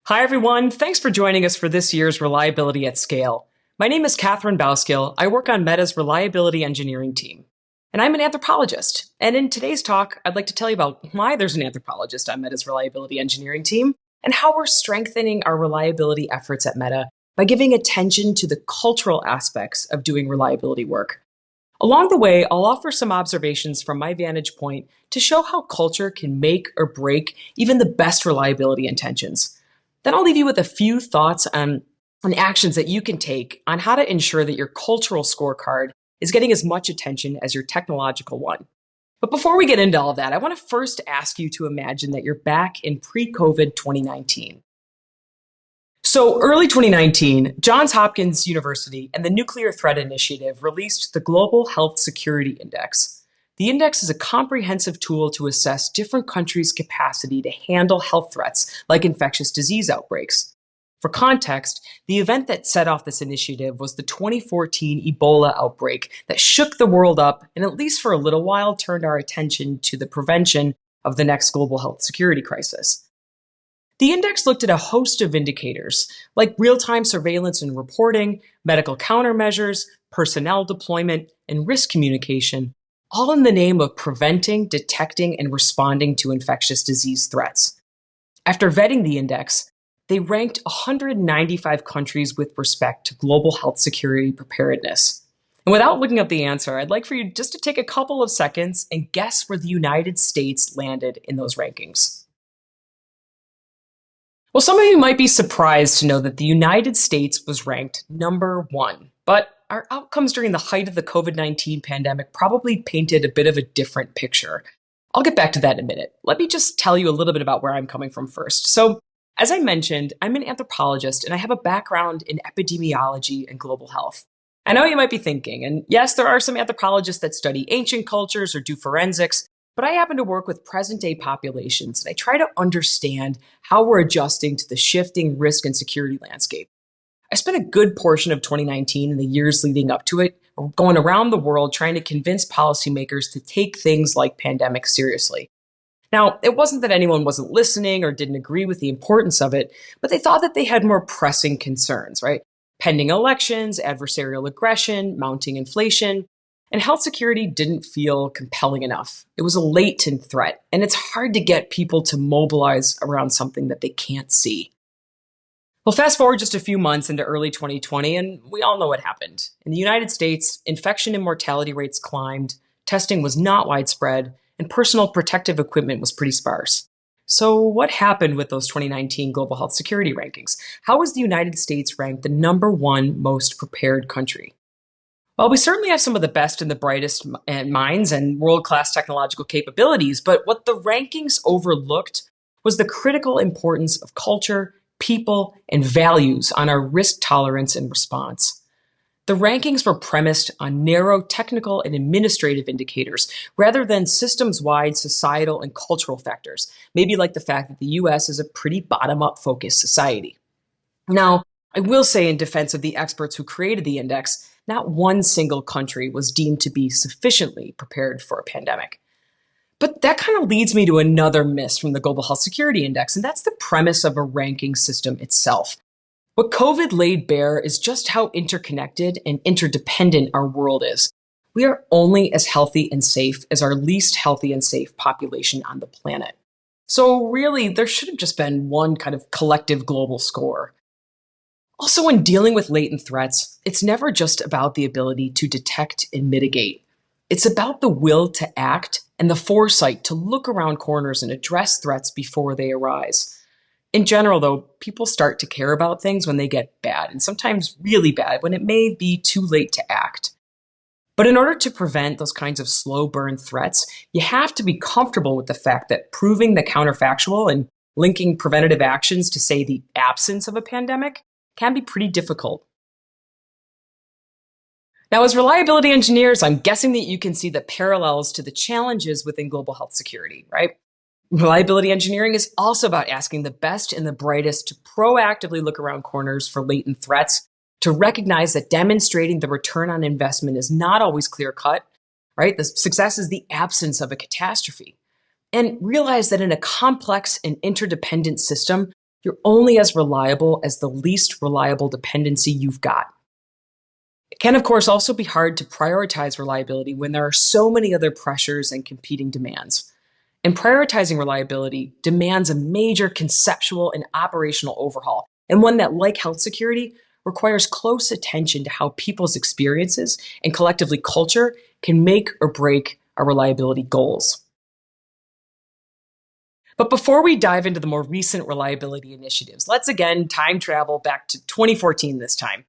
Hi, everyone. Thanks for joining us for this year's Reliability at Scale. My name is Catherine Bouskill. I work on Meta's reliability engineering team. And I'm an anthropologist. And in today's talk, I'd like to tell you about why there's an anthropologist on Meta's reliability engineering team and how we're strengthening our reliability efforts at Meta by giving attention to the cultural aspects of doing reliability work. Along the way, I'll offer some observations from my vantage point to show how culture can make or break even the best reliability intentions. Then I'll leave you with a few thoughts on actions that you can take on how to ensure that your cultural scorecard is getting as much attention as your technological one. But before we get into all of that, I want to first ask you to imagine that you're back in pre-COVID 2019. So early 2019, Johns Hopkins University and the Nuclear Threat Initiative released the Global Health Security Index. The index is a comprehensive tool to assess different countries' capacity to handle health threats like infectious disease outbreaks. For context, the event that set off this initiative was the 2014 Ebola outbreak that shook the world up and, at least for a little while, turned our attention to the prevention of the next global health security crisis. The index looked at a host of indicators like real-time surveillance and reporting, medical countermeasures, personnel deployment, and risk communication, all in the name of preventing, detecting, and responding to infectious disease threats. After vetting the index, they ranked 195 countries with respect to global health security preparedness. And without looking up the answer, I'd like for you just to take a couple of seconds and guess where the United States landed in those rankings. Well, some of you might be surprised to know that the United States was ranked number 1, but our outcomes during the height of the COVID-19 pandemic probably painted a bit of a different picture. I'll get back to that in a minute. Let me just tell you a little bit about where I'm coming from first. So, as I mentioned, I'm an anthropologist and I have a background in epidemiology and global health. I know you might be thinking, and yes, there are some anthropologists that study ancient cultures or do forensics, but I happen to work with present-day populations and I try to understand how we're adjusting to the shifting risk and security landscape. I spent a good portion of 2019 and the years leading up to it going around the world trying to convince policymakers to take things like pandemics seriously. Now, it wasn't that anyone wasn't listening or didn't agree with the importance of it, but they thought that they had more pressing concerns, right? Pending elections, adversarial aggression, mounting inflation, and health security didn't feel compelling enough. It was a latent threat, and it's hard to get people to mobilize around something that they can't see. Well, fast forward just a few months into early 2020, and we all know what happened. In the United States, infection and mortality rates climbed, testing was not widespread, and personal protective equipment was pretty sparse. So what happened with those 2019 global health security rankings? How was the United States ranked the number 1 most prepared country? Well, we certainly have some of the best and the brightest minds and world-class technological capabilities, but what the rankings overlooked was the critical importance of culture, people, and values on our risk tolerance and response. The rankings were premised on narrow technical and administrative indicators rather than systems-wide societal and cultural factors, maybe like the fact that the US is a pretty bottom-up focused society. Now, I will say in defense of the experts who created the index, not one single country was deemed to be sufficiently prepared for a pandemic. But that kind of leads me to another miss from the Global Health Security Index, and that's the premise of a ranking system itself. What COVID laid bare is just how interconnected and interdependent our world is. We are only as healthy and safe as our least healthy and safe population on the planet. So really, there should have just been one kind of collective global score. Also, when dealing with latent threats, it's never just about the ability to detect and mitigate. It's about the will to act and the foresight to look around corners and address threats before they arise. In general, though, people start to care about things when they get bad, and sometimes really bad when it may be too late to act. But in order to prevent those kinds of slow burn threats, you have to be comfortable with the fact that proving the counterfactual and linking preventative actions to, say, the absence of a pandemic can be pretty difficult. Now, as reliability engineers, I'm guessing that you can see the parallels to the challenges within global health security, right? Reliability engineering is also about asking the best and the brightest to proactively look around corners for latent threats, to recognize that demonstrating the return on investment is not always clear-cut, right? The success is the absence of a catastrophe. And realize that in a complex and interdependent system, You're only as reliable as the least reliable dependency you've got. It can, of course, also be hard to prioritize reliability when there are so many other pressures and competing demands. And prioritizing reliability demands a major conceptual and operational overhaul, and one that, like health security, requires close attention to how people's experiences and collectively culture can make or break our reliability goals. But before we dive into the more recent reliability initiatives, let's again time travel back to 2014 this time.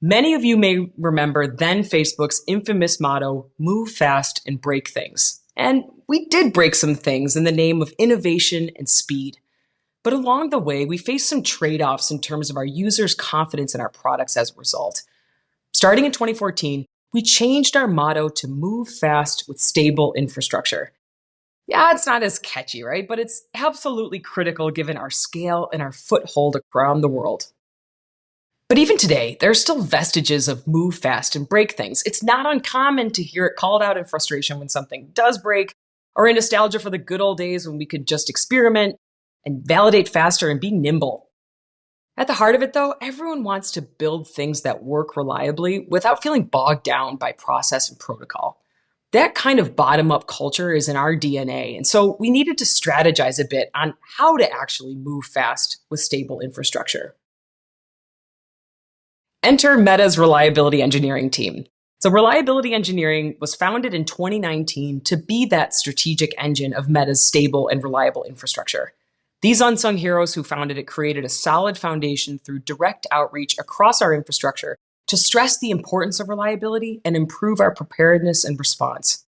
Many of you may remember then Facebook's infamous motto, "Move fast and break things." And we did break some things in the name of innovation and speed. But along the way, we faced some trade-offs in terms of our users' confidence in our products as a result. Starting in 2014, we changed our motto to "Move fast with stable infrastructure." Yeah, it's not as catchy, right? But it's absolutely critical given our scale and our foothold around the world. But even today, there are still vestiges of "move fast and break things." It's not uncommon to hear it called out in frustration when something does break, or in nostalgia for the good old days when we could just experiment and validate faster and be nimble. At the heart of it, though, everyone wants to build things that work reliably without feeling bogged down by process and protocol. That kind of bottom-up culture is in our DNA, and so we needed to strategize a bit on how to actually move fast with stable infrastructure. Enter Meta's reliability engineering team. So reliability engineering was founded in 2019 to be that strategic engine of Meta's stable and reliable infrastructure. These unsung heroes who founded it created a solid foundation through direct outreach across our infrastructure to stress the importance of reliability and improve our preparedness and response.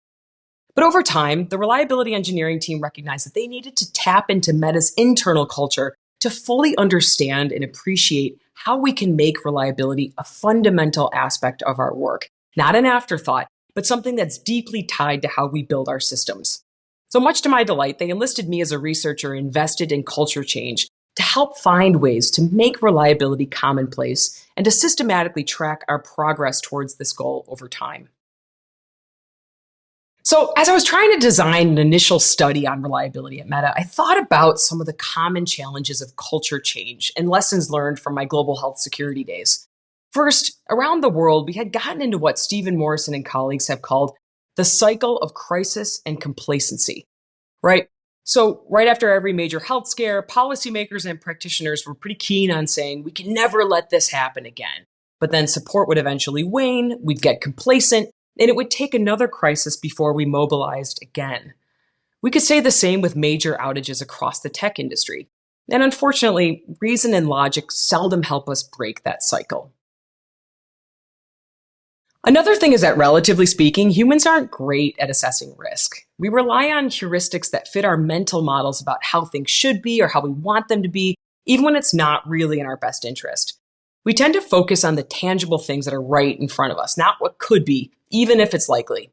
But over time, the reliability engineering team recognized that they needed to tap into Meta's internal culture to fully understand and appreciate how we can make reliability a fundamental aspect of our work, not an afterthought, but something that's deeply tied to how we build our systems. So much to my delight, they enlisted me as a researcher invested in culture change to help find ways to make reliability commonplace and to systematically track our progress towards this goal over time. So, as I was trying to design an initial study on reliability at Meta, I thought about some of the common challenges of culture change and lessons learned from my global health security days. First, around the world, we had gotten into what Stephen Morrison and colleagues have called the cycle of crisis and complacency, right? So, right after every major health scare, policymakers and practitioners were pretty keen on saying, we can never let this happen again. But then support would eventually wane, we'd get complacent, and it would take another crisis before we mobilized again. We could say the same with major outages across the tech industry. And unfortunately, reason and logic seldom help us break that cycle. Another thing is that, relatively speaking, humans aren't great at assessing risk. We rely on heuristics that fit our mental models about how things should be or how we want them to be, even when it's not really in our best interest. We tend to focus on the tangible things that are right in front of us, not what could be, even if it's likely.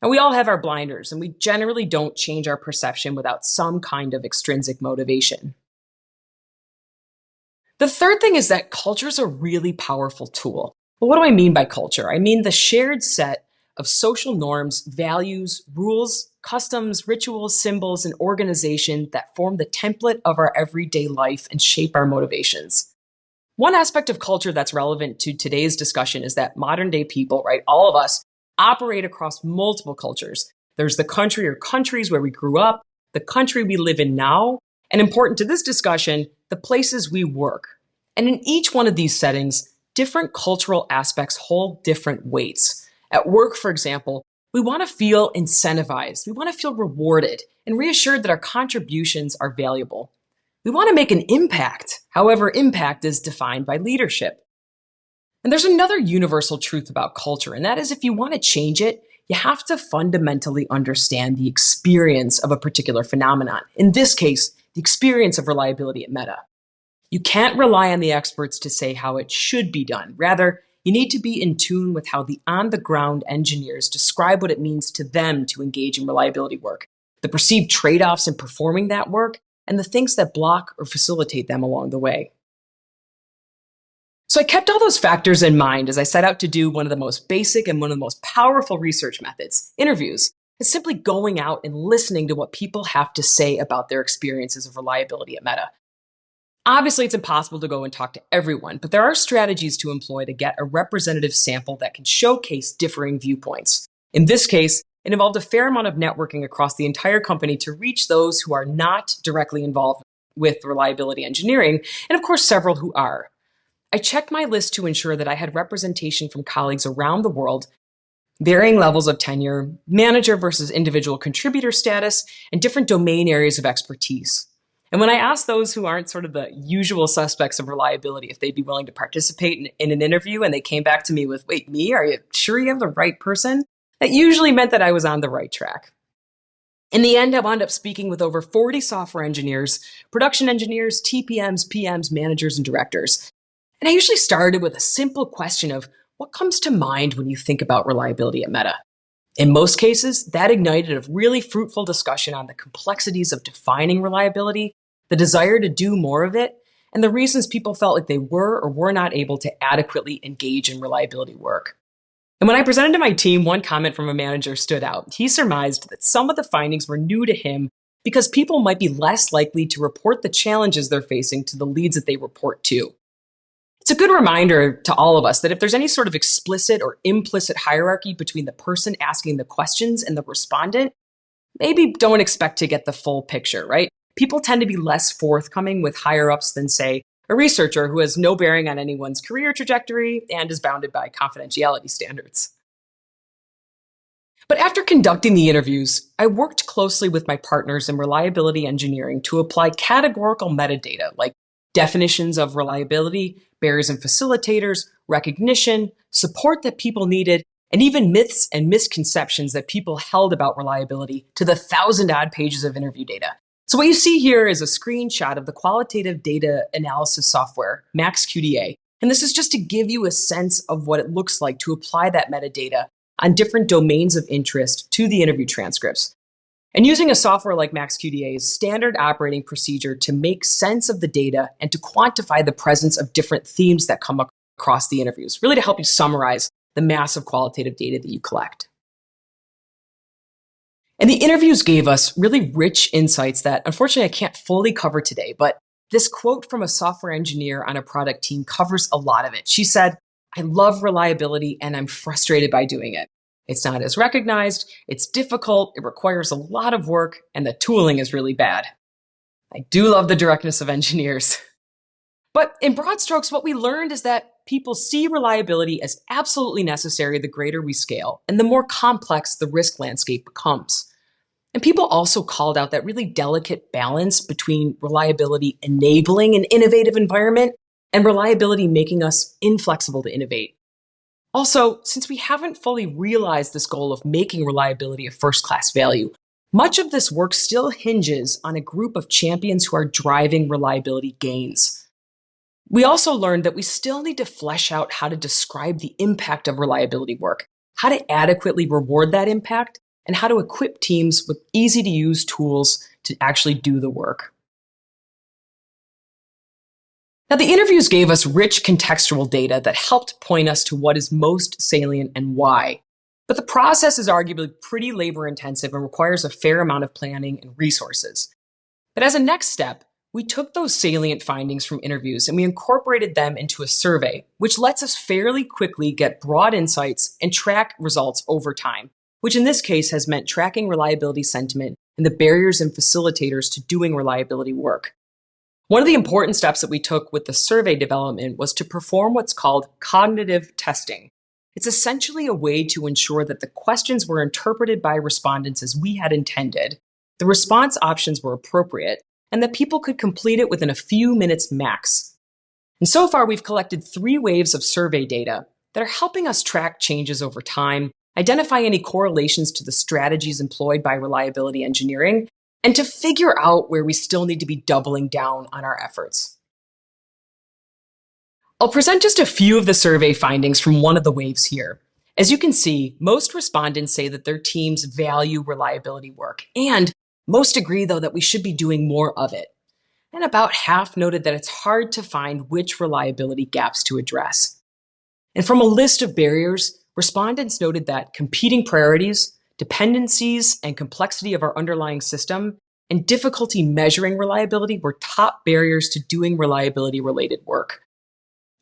And we all have our blinders, and we generally don't change our perception without some kind of extrinsic motivation. The third thing is that culture is a really powerful tool. Well, what do I mean by culture? I mean the shared set of social norms, values, rules, customs, rituals, symbols, and organization that form the template of our everyday life and shape our motivations. One aspect of culture that's relevant to today's discussion is that modern day people, right, all of us, operate across multiple cultures. There's the country or countries where we grew up, the country we live in now, and important to this discussion, the places we work. And in each one of these settings, different cultural aspects hold different weights. At work, for example, we want to feel incentivized, we want to feel rewarded, and reassured that our contributions are valuable. We want to make an impact. However, impact is defined by leadership. And there's another universal truth about culture, and that is if you want to change it, you have to fundamentally understand the experience of a particular phenomenon. In this case, the experience of reliability at Meta. You can't rely on the experts to say how it should be done. Rather, you need to be in tune with how the on-the-ground engineers describe what it means to them to engage in reliability work, the perceived trade-offs in performing that work, and the things that block or facilitate them along the way. So I kept all those factors in mind as I set out to do one of the most basic and one of the most powerful research methods, interviews. It's simply going out and listening to what people have to say about their experiences of reliability at Meta. Obviously, it's impossible to go and talk to everyone, but there are strategies to employ to get a representative sample that can showcase differing viewpoints. In this case, it involved a fair amount of networking across the entire company to reach those who are not directly involved with reliability engineering, and of course, several who are. I checked my list to ensure that I had representation from colleagues around the world, varying levels of tenure, manager versus individual contributor status, and different domain areas of expertise. And when I asked those who aren't sort of the usual suspects of reliability if they'd be willing to participate in an interview, and they came back to me with, "Wait, me? Are you sure you have the right person?" That usually meant that I was on the right track. In the end, I wound up speaking with over 40 software engineers, production engineers, TPMs, PMs, managers, and directors. And I usually started with a simple question of what comes to mind when you think about reliability at Meta? In most cases, that ignited a really fruitful discussion on the complexities of defining reliability, the desire to do more of it, and the reasons people felt like they were or were not able to adequately engage in reliability work. And when I presented to my team, one comment from a manager stood out. He surmised that some of the findings were new to him because people might be less likely to report the challenges they're facing to the leads that they report to. It's a good reminder to all of us that if there's any sort of explicit or implicit hierarchy between the person asking the questions and the respondent, maybe don't expect to get the full picture, right? People tend to be less forthcoming with higher ups than, say, a researcher who has no bearing on anyone's career trajectory and is bounded by confidentiality standards. But after conducting the interviews, I worked closely with my partners in reliability engineering to apply categorical metadata like definitions of reliability, barriers and facilitators, recognition, support that people needed, and even myths and misconceptions that people held about reliability to the 1,000-odd pages of interview data. So what you see here is a screenshot of the qualitative data analysis software, MaxQDA. And this is just to give you a sense of what it looks like to apply that metadata on different domains of interest to the interview transcripts. And using a software like MaxQDA is standard operating procedure to make sense of the data and to quantify the presence of different themes that come across the interviews, really to help you summarize the massive qualitative data that you collect. And the interviews gave us really rich insights that unfortunately I can't fully cover today, but this quote from a software engineer on a product team covers a lot of it. She said, "I love reliability and I'm frustrated by doing it. It's not as recognized, it's difficult, it requires a lot of work, and the tooling is really bad. I do love the directness of engineers." But in broad strokes, what we learned is that people see reliability as absolutely necessary the greater we scale and the more complex the risk landscape becomes. And people also called out that really delicate balance between reliability enabling an innovative environment and reliability making us inflexible to innovate. Also, since we haven't fully realized this goal of making reliability a first-class value, much of this work still hinges on a group of champions who are driving reliability gains. We also learned that we still need to flesh out how to describe the impact of reliability work, how to adequately reward that impact, and how to equip teams with easy-to-use tools to actually do the work. Now, the interviews gave us rich contextual data that helped point us to what is most salient and why. But the process is arguably pretty labor-intensive and requires a fair amount of planning and resources. But as a next step, we took those salient findings from interviews and we incorporated them into a survey, which lets us fairly quickly get broad insights and track results over time, which in this case has meant tracking reliability sentiment and the barriers and facilitators to doing reliability work. One of the important steps that we took with the survey development was to perform what's called cognitive testing. It's essentially a way to ensure that the questions were interpreted by respondents as we had intended, the response options were appropriate, and that people could complete it within a few minutes max. And so far, we've collected 3 waves of survey data that are helping us track changes over time, identify any correlations to the strategies employed by reliability engineering, and to figure out where we still need to be doubling down on our efforts. I'll present just a few of the survey findings from one of the waves here. As you can see, most respondents say that their teams value reliability work, and most agree, though, that we should be doing more of it. And about half noted that it's hard to find which reliability gaps to address. And from a list of barriers, respondents noted that competing priorities, dependencies, and complexity of our underlying system and difficulty measuring reliability were top barriers to doing reliability-related work.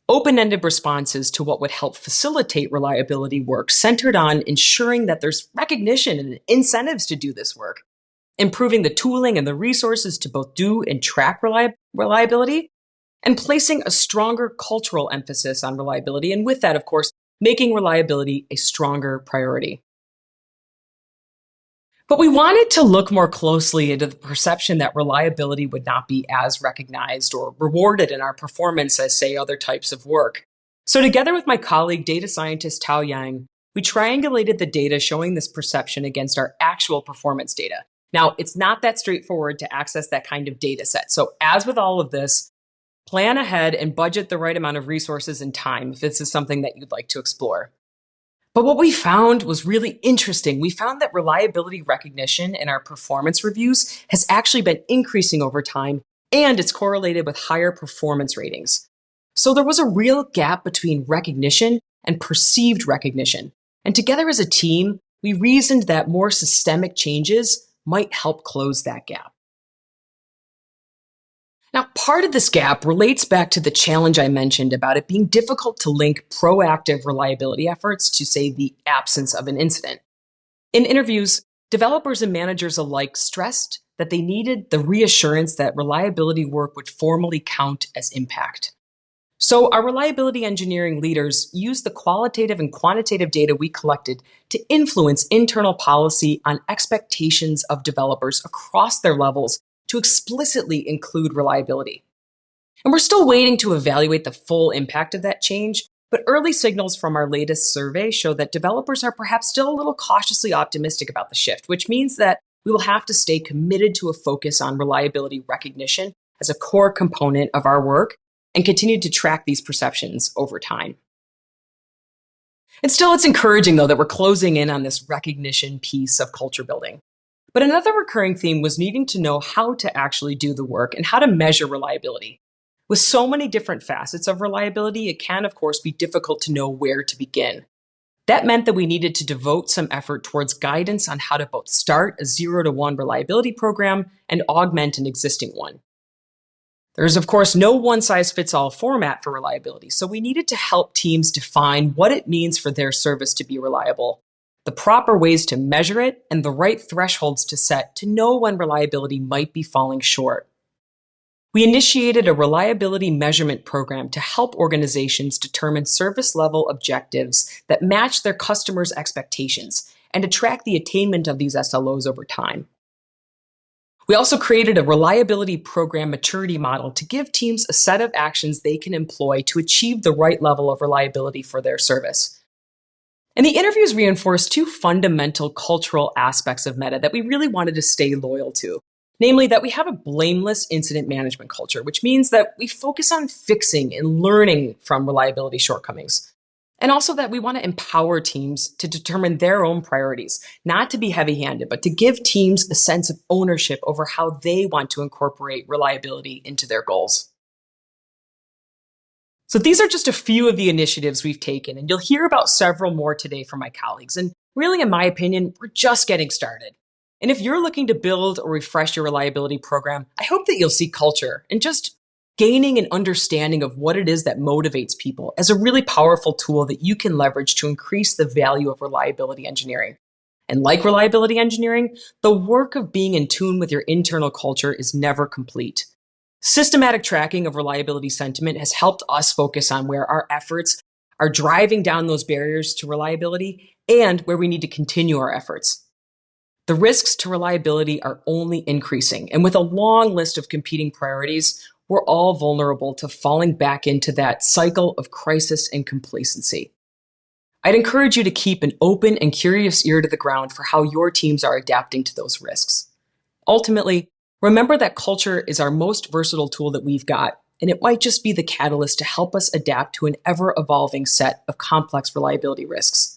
Open-ended responses to what would help facilitate reliability work centered on ensuring that there's recognition and incentives to do this work, improving the tooling and the resources to both do and track reliability, and placing a stronger cultural emphasis on reliability, and with that, of course, making reliability a stronger priority. But we wanted to look more closely into the perception that reliability would not be as recognized or rewarded in our performance as, say, other types of work. So together with my colleague, data scientist Tao Yang, we triangulated the data showing this perception against our actual performance data. Now, it's not that straightforward to access that kind of data set. So as with all of this, plan ahead and budget the right amount of resources and time if this is something that you'd like to explore. But what we found was really interesting. We found that reliability recognition in our performance reviews has actually been increasing over time, and it's correlated with higher performance ratings. So there was a real gap between recognition and perceived recognition. And together as a team, we reasoned that more systemic changes might help close that gap. Now, part of this gap relates back to the challenge I mentioned about it being difficult to link proactive reliability efforts to, say, the absence of an incident. In interviews, developers and managers alike stressed that they needed the reassurance that reliability work would formally count as impact. So our reliability engineering leaders used the qualitative and quantitative data we collected to influence internal policy on expectations of developers across their levels to explicitly include reliability. And we're still waiting to evaluate the full impact of that change, but early signals from our latest survey show that developers are perhaps still a little cautiously optimistic about the shift, which means that we will have to stay committed to a focus on reliability recognition as a core component of our work and continue to track these perceptions over time. And still, it's encouraging, though, that we're closing in on this recognition piece of culture building. But another recurring theme was needing to know how to actually do the work and how to measure reliability. With so many different facets of reliability, it can, of course, be difficult to know where to begin. That meant that we needed to devote some effort towards guidance on how to both start a 0-to-1 reliability program and augment an existing one. There's, of course, no one-size-fits-all format for reliability, so we needed to help teams define what it means for their service to be reliable, the proper ways to measure it, and the right thresholds to set to know when reliability might be falling short. We initiated a reliability measurement program to help organizations determine service level objectives that match their customers' expectations and to track the attainment of these SLOs over time. We also created a reliability program maturity model to give teams a set of actions they can employ to achieve the right level of reliability for their service. And the interviews reinforced two fundamental cultural aspects of Meta that we really wanted to stay loyal to. Namely, that we have a blameless incident management culture, which means that we focus on fixing and learning from reliability shortcomings. And also that we want to empower teams to determine their own priorities, not to be heavy-handed, but to give teams a sense of ownership over how they want to incorporate reliability into their goals. So these are just a few of the initiatives we've taken, and you'll hear about several more today from my colleagues. And really, in my opinion, we're just getting started. And if you're looking to build or refresh your reliability program, I hope that you'll see culture and just gaining an understanding of what it is that motivates people as a really powerful tool that you can leverage to increase the value of reliability engineering. And like reliability engineering, the work of being in tune with your internal culture is never complete. Systematic tracking of reliability sentiment has helped us focus on where our efforts are driving down those barriers to reliability and where we need to continue our efforts. The risks to reliability are only increasing, and with a long list of competing priorities, we're all vulnerable to falling back into that cycle of crisis and complacency. I'd encourage you to keep an open and curious ear to the ground for how your teams are adapting to those risks. Ultimately, remember that culture is our most versatile tool that we've got, and it might just be the catalyst to help us adapt to an ever-evolving set of complex reliability risks.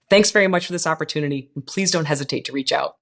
Thanks very much for this opportunity, and please don't hesitate to reach out.